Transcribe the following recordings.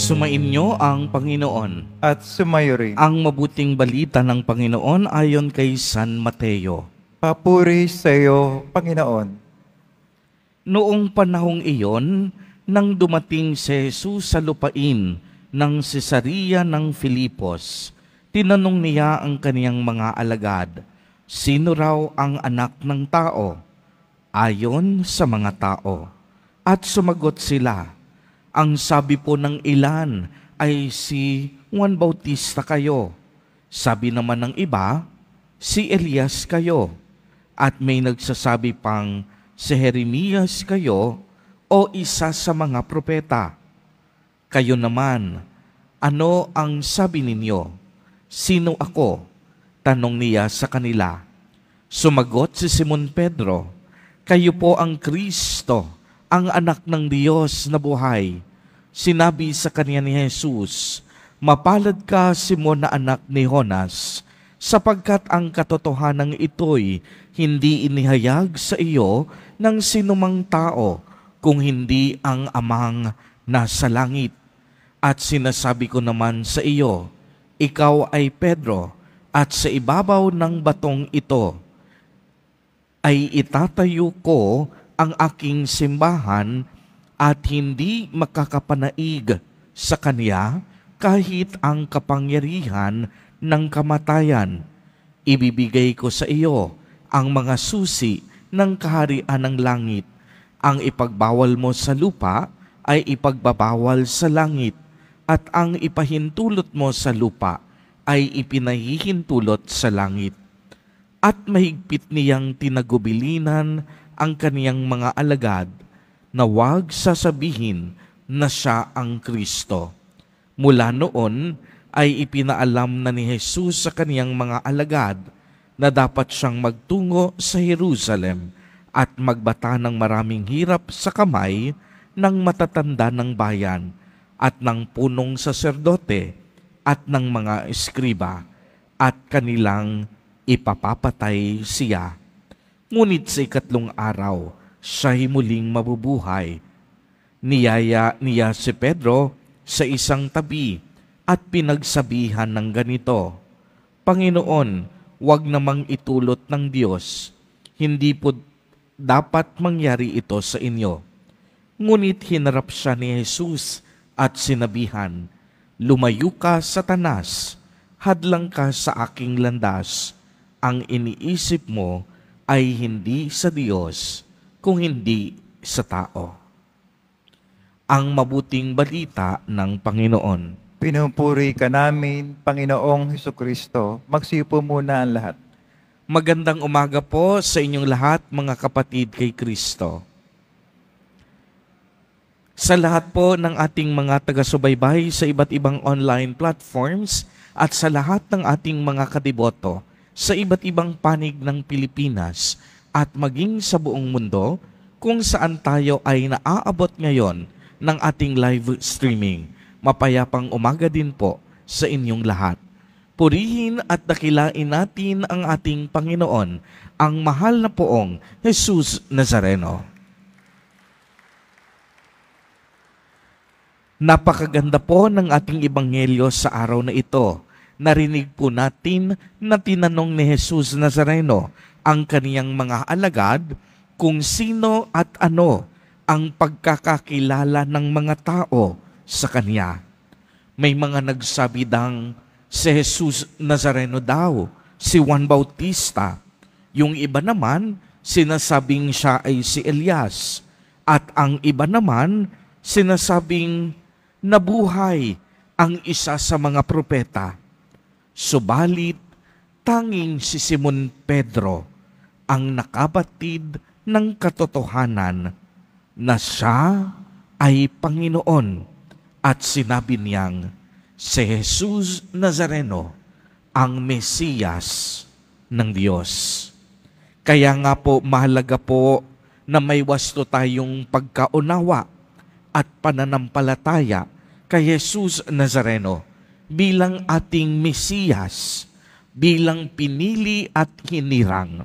Sumainyo ang Panginoon. At sumayo rin. Ang mabuting balita ng Panginoon ayon kay San Mateo. Papuri sa iyo, Panginoon. Noong panahong iyon, nang dumating si Jesus sa lupain ng Cesarea ng Filipos, tinanong niya ang kaniyang mga alagad, sino raw ang anak ng tao? Ayon sa mga tao. At sumagot sila, ang sabi po ng ilan ay si Juan Bautista kayo. Sabi naman ng iba, si Elias kayo. At may nagsasabi pang si Jeremias kayo o isa sa mga propeta. Kayo naman, ano ang sabi ninyo? Sino ako? Tanong niya sa kanila. Sumagot si Simon Pedro, kayo po ang Kristo, ang anak ng Diyos na buhay. Sinabi sa kanya ni Jesus, mapalad ka, Simon na anak ni Jonas, sapagkat ang katotohanan ito'y hindi inihayag sa iyo ng sinumang tao, kung hindi ang Amang nasa langit. At sinasabi ko naman sa iyo, ikaw ay Pedro, at sa ibabaw ng batong ito ay itatayo ko ang aking simbahan, at hindi makakapanaig sa kanya kahit ang kapangyarihan ng kamatayan. Ibibigay ko sa iyo ang mga susi ng kaharian ng langit. Ang ipagbawal mo sa lupa ay ipagbabawal sa langit, at ang ipahintulot mo sa lupa ay ipinahihintulot sa langit. At mahigpit niyang tinagubilinan ang kaniyang mga alagad na huwag sasabihin na siya ang Kristo. Mula noon ay ipinaalam na ni Jesus sa kaniyang mga alagad na dapat siyang magtungo sa Jerusalem at magbata ng maraming hirap sa kamay ng matatanda ng bayan at ng punong saserdote at ng mga eskriba, at kanilang ipapapatay siya. Ngunit sa ikatlong araw, siya'y muling mabubuhay. Niyaya niya si Pedro sa isang tabi at pinagsabihan ng ganito, Panginoon, huwag namang itulot ng Diyos. Hindi po dapat mangyari ito sa inyo. Ngunit hinarap siya ni Jesus at sinabihan, lumayo ka, Satanas, hadlang ka sa aking landas. Ang iniisip mo ay hindi sa Diyos, kung hindi sa tao. Ang mabuting balita ng Panginoon. Pinupuri ka namin, Panginoong Hesukristo. Magsipo muna ang lahat. Magandang umaga po sa inyong lahat, mga kapatid kay Kristo. Sa lahat po ng ating mga taga-subaybay sa iba't ibang online platforms at sa lahat ng ating mga kadiboto sa iba't ibang panig ng Pilipinas at maging sa buong mundo kung saan tayo ay naaabot ngayon ng ating live streaming. Mapayapang umaga din po sa inyong lahat. Purihin at dakilain natin ang ating Panginoon, ang mahal na poong Jesus Nazareno. Napakaganda po ng ating ebanghelyo sa araw na ito. Narinig po natin na tinanong ni Jesus Nazareno ang kaniyang mga alagad kung sino at ano ang pagkakakilala ng mga tao sa kanya. May mga nagsabi dang si Jesus Nazareno daw, si Juan Bautista. Yung iba naman, sinasabing siya ay si Elias. At ang iba naman, sinasabing nabuhay ang isa sa mga propeta. Subalit, tanging si Simon Pedro ang nakabatid ng katotohanan na siya ay Panginoon, at sinabi niyang si Jesus Nazareno ang Mesiyas ng Diyos. Kaya nga po mahalaga po na may wasto tayong pagkaunawa at pananampalataya kay Jesus Nazareno bilang ating Mesiyas, bilang pinili at hinirang,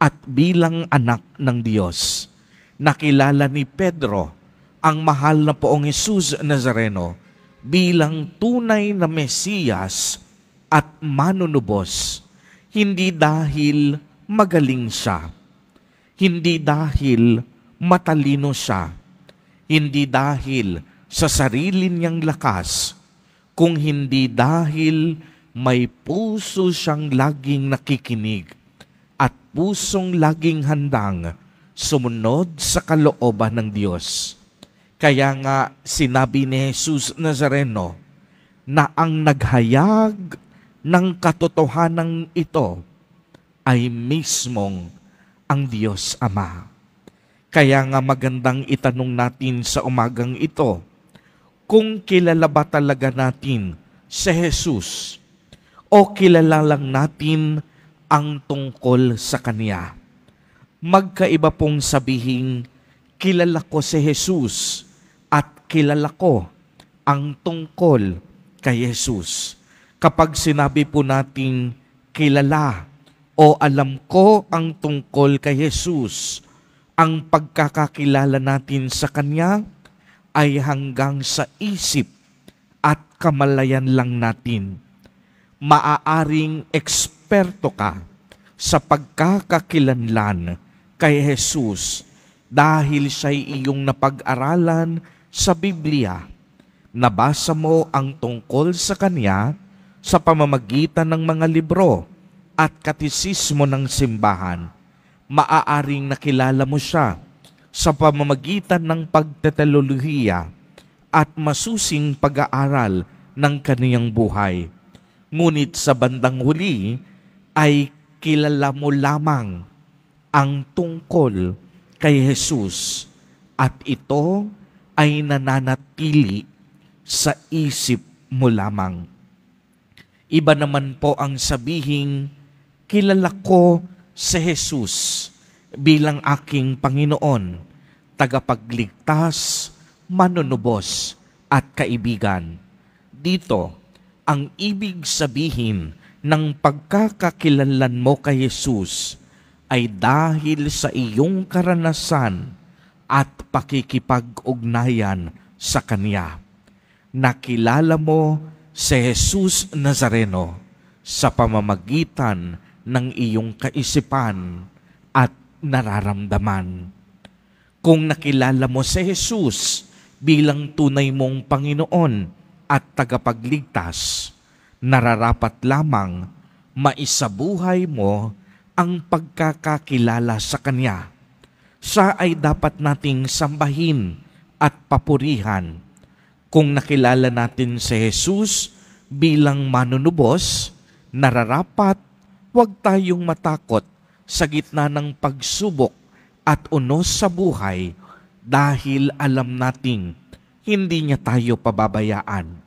at bilang anak ng Diyos. Nakilala ni Pedro ang mahal na poong Jesus Nazareno bilang tunay na Mesiyas at manunubos, hindi dahil magaling siya, hindi dahil matalino siya, hindi dahil sa sarili niyang lakas, kung hindi dahil may puso siyang laging nakikinig at pusong laging handang sumunod sa kalooban ng Diyos. Kaya nga sinabi ni Jesus Nazareno na ang naghayag ng katotohanan ito ay mismong ang Diyos Ama. Kaya nga magandang itanong natin sa umagang ito, kung kilala ba talaga natin si Jesus o kilala lang natin ang tungkol sa Kanya. Magkaiba pong sabihin, kilala ko si Jesus at kilala ko ang tungkol kay Jesus. Kapag sinabi po natin kilala o alam ko ang tungkol kay Jesus, ang pagkakakilala natin sa Kanya ay hanggang sa isip at kamalayan lang natin. Maaaring eksperto ka sa pagkakakilanlan kay Jesus dahil siya'y iyong napag-aralan sa Biblia. Nabasa mo ang tungkol sa Kanya sa pamamagitan ng mga libro at katisismo ng simbahan. Maaaring nakilala mo siya sa pamamagitan ng pagteteolohiya at masusing pag-aaral ng kaniyang buhay. Ngunit sa bandang huli ay kilala mo lamang ang tungkol kay Jesus at ito ay nananatili sa isip mo lamang. Iba naman po ang sabihing, kilala ko si Jesus bilang aking Panginoon, tagapagligtas, manunubos at kaibigan. Dito, ang ibig sabihin ng pagkakakilanlan mo kay Jesus ay dahil sa iyong karanasan at pakikipag-ugnayan sa Kanya. Nakilala mo si Jesus Nazareno sa pamamagitan ng iyong kaisipan at nararamdaman. Kung nakilala mo si Jesus bilang tunay mong Panginoon at tagapagligtas, nararapat lamang maisabuhay mo ang pagkakakilala sa Kanya. Siya ay dapat nating sambahin at papurihan. Kung nakilala natin si Jesus bilang manunubos, nararapat huwag tayong matakot sa gitna ng pagsubok at unos sa buhay dahil alam nating hindi niya tayo pababayaan.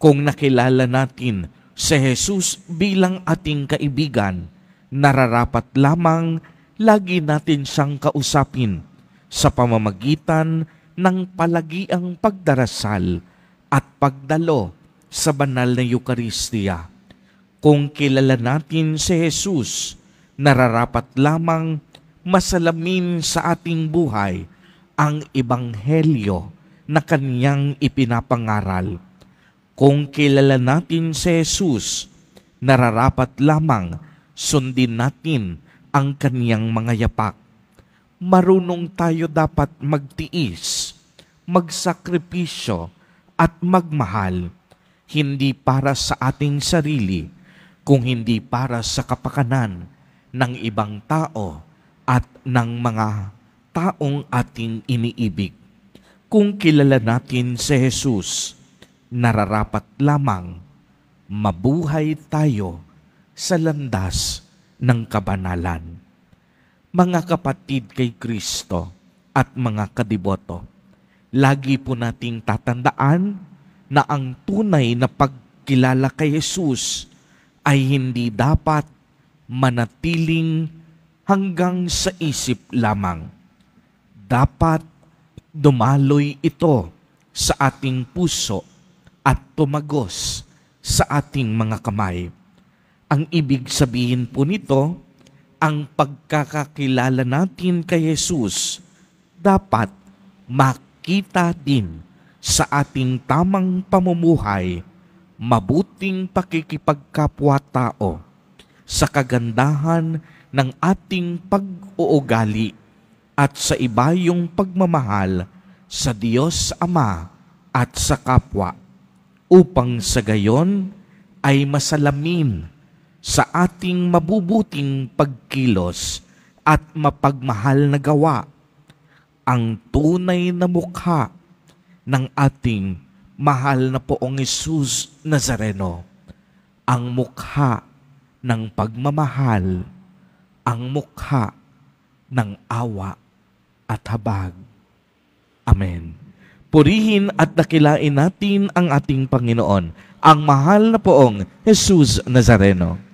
Kung nakilala natin si Jesus bilang ating kaibigan, nararapat lamang lagi natin siyang kausapin sa pamamagitan ng palagiang pagdarasal at pagdalo sa banal na Eucharistia. Kung kilala natin si Jesus, nararapat lamang masalamin sa ating buhay ang ebanghelyo na Kaniyang ipinapangaral. Kung kilala natin si Jesus, nararapat lamang sundin natin ang Kaniyang mga yapak. Marunong tayo dapat magtiis, magsakripisyo at magmahal, hindi para sa ating sarili, kung hindi para sa kapakanan ng ibang tao at ng mga taong ating iniibig. Kung kilala natin si Jesus, nararapat lamang mabuhay tayo sa landas ng kabanalan. Mga kapatid kay Kristo at mga kadiboto, lagi po nating tatandaan na ang tunay na pagkilala kay Jesus ay hindi dapat manatiling hanggang sa isip lamang. Dapat dumaloy ito sa ating puso at tumagos sa ating mga kamay. Ang ibig sabihin po nito, ang pagkakakilala natin kay Jesus dapat makita din sa ating tamang pamumuhay, mabuting pakikipagkapwa-tao, sa kagandahan ng ating pag-uugali at sa ibayong pagmamahal sa Diyos Ama at sa kapwa, upang sa gayon ay masalamin sa ating mabubuting pagkilos at mapagmahal na gawa ang tunay na mukha ng ating mahal na Poong Jesus Nazareno, ang mukha ng pagmamahal, ang mukha ng awa at habag. Amen. Purihin at dakilain natin ang ating Panginoon, ang mahal na Poong Jesus Nazareno.